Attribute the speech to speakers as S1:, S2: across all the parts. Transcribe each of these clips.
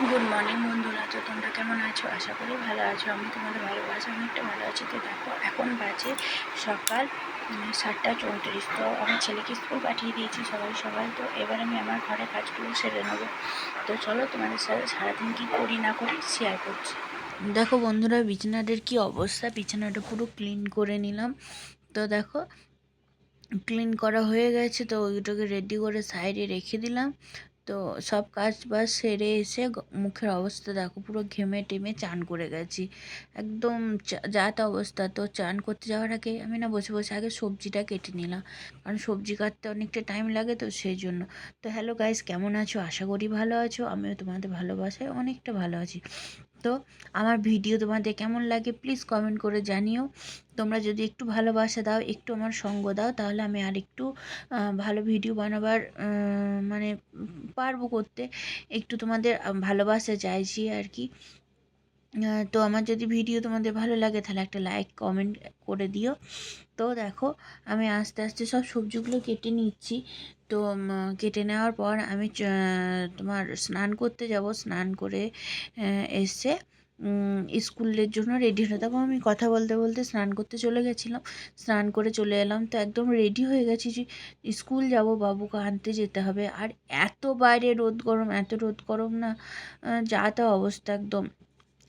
S1: Good morning বন্ধুরা। তো তোমরা কেমন আছো? আশা করি ভালো আছো। আমি তোমাদের ভালোবাসা অনেকটা ভালো আছি। তো দেখো এখন বাজে সকাল 7:34। তো আমার ছেলেকে স্কুল পাঠিয়ে দিয়েছি সকাল সকাল। তো এবার আমি আমার ঘরে কাজগুলো সেরে নেবো। তো চলো তোমাদের সাথে সারাদিন কী করি না করি শেয়ার করছি। দেখো বন্ধুরা, বিছানাটার কী অবস্থা। বিছানাটা পুরো ক্লিন করে নিলাম। তো দেখো ক্লিন করা হয়ে গেছে। তো ওইটাকে রেডি করে সাইডে রেখে দিলাম। তো সব কাজ বাজ সেরে এসে মুখের অবস্থা দেখো, পুরো ঘেমে টেমে চান করে গেছি একদম যা তা অবস্থা। তো চান করতে যাওয়ার আগে আমি না বসে বসে আগে সবজিটা কেটে নিলাম, কারণ সবজি কাটতে অনেকটা টাইম লাগে, তো সেই জন্য। তো হ্যালো গাইস, কেমন আছো? আশা করি ভালো আছো। আমিও তোমাদের ভালোবাসায় অনেকটা ভালো আছি। তো আমার ভিডিও তোমাদের কেমন লাগে প্লিজ কমেন্ট করে জানিও। তোমরা যদি একটু ভালোবাসা দাও, একটু আমার সঙ্গ দাও, তাহলে আমি আর একটু ভালো ভিডিও বানাবার মানে পারবো করতে। একটু তোমাদের ভালোবাসা চাইছি আর কি। তো আমার যদি ভিডিও তোমাদের ভালো লাগে তাহলে একটা লাইক কমেন্ট করে দিও। তো দেখো আমি আস্তে আস্তে সব সবজিগুলো কেটে নিচ্ছি। তো কেটে নেওয়ার পর আমি তোমার স্নান করতে যাব। স্নান করে এসে স্কুলের জন্য রেডি হয়ে থাকবো। আমি কথা বলতে বলতে স্নান করতে চলে গেছিলাম। স্নান করে চলে এলাম, তো একদম রেডি হয়ে গেছি যে স্কুল যাব, বাবুকে আনতে যেতে হবে। আর এত বাইরে রোদ গরম, এত রোদ গরম না, যা তা অবস্থা একদম,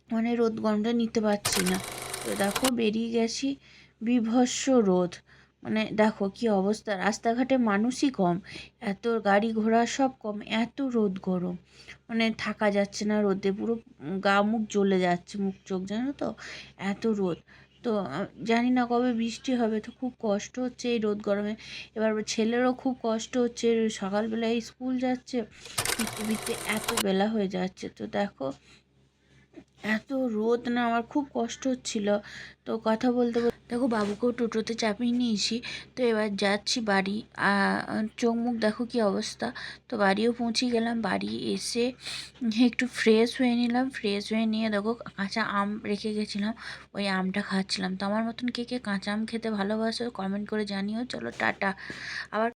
S1: মানে রোদ গরমটা নিতে পারছি না। তো দেখো বেরিয়ে গেছি, বীভৎস রোদ। মানে দেখো কি অবস্থা, রাস্তাঘাটে মানুষই কম, এত গাড়ি ঘোড়া সব কম, এত রোদ গরম, মানে থাকা যাচ্ছে না রোদে। পুরো গা মুখ জ্বলে যাচ্ছে, মুখ চোখ, জানো তো, এত রোদ। তো জানি না কবে বৃষ্টি হবে। তো খুব কষ্ট হচ্ছে এই রোদ গরমে। এবার ছেলেরও খুব কষ্ট হচ্ছে, সকালবেলায় স্কুল যাচ্ছে, ফিরতে ফিরতে এত বেলা হয়ে যাচ্ছে। তো দেখো এত রোদ না, আমার খুব কষ্ট হচ্ছিল। তো কথা বলতে বলতে দেখো বাবুকেও টোটোতে চাপিয়ে নিয়েছি। তো এবার যাচ্ছি বাড়ি। চোখ মুখ দেখো কি অবস্থা। তো বাড়িও পৌঁছে গেলাম। বাড়ি এসে একটু ফ্রেশ হয়ে নিলাম। ফ্রেশ হয়ে নিয়ে দেখো কাঁচা আম রেখে গেছিলাম, ওই আমটা খাচ্ছিলাম। তো আমার মতন কে কে কাঁচা আম খেতে ভালোবাসো কমেন্ট করে জানিও। চলো টাটা। আবার